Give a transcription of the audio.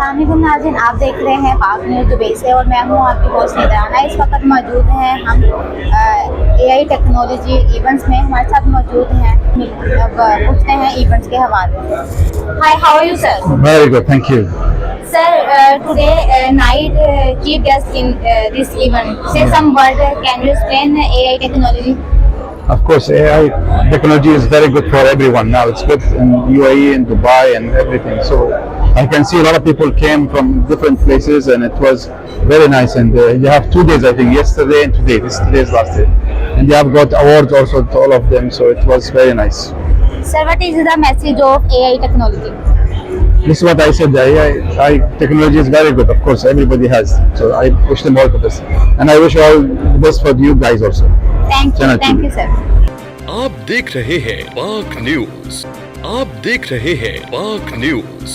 अस्सलामुअलैकुम नाज़रीन, आप देख रहे हैं पाक न्यूज़ दुबई से और मैं हूं आपकी होस्ट निदराना। इस वक्त मौजूद हैं हम एआई टेक्नोलॉजी इवेंट्स में, हमारे साथ मौजूद हैं। अब पूछते हैं इवेंट्स के हवाले। Hi, how are you sir? Very good, thank you. Sir, today night chief guest in this event. Say some word. Can you explain AI technology? Of course, AI technology is very good for everyone now. It's good in UAE, in Dubai, and everything. So I can see a lot of people came from different places, and it was very nice. And you have 2 days, I think, yesterday and today. Today's last day, and they have got awards also to all of them. So it was very nice. Sir, what is the message of AI technology? This is what I said. AI technology is very good. Of course, everybody has. So I wish them all the best, and I wish all the best for you guys also. Thank you, sir. आप देख रहे हैं पाक news. आप देख रहे हैं पाक न्यूज।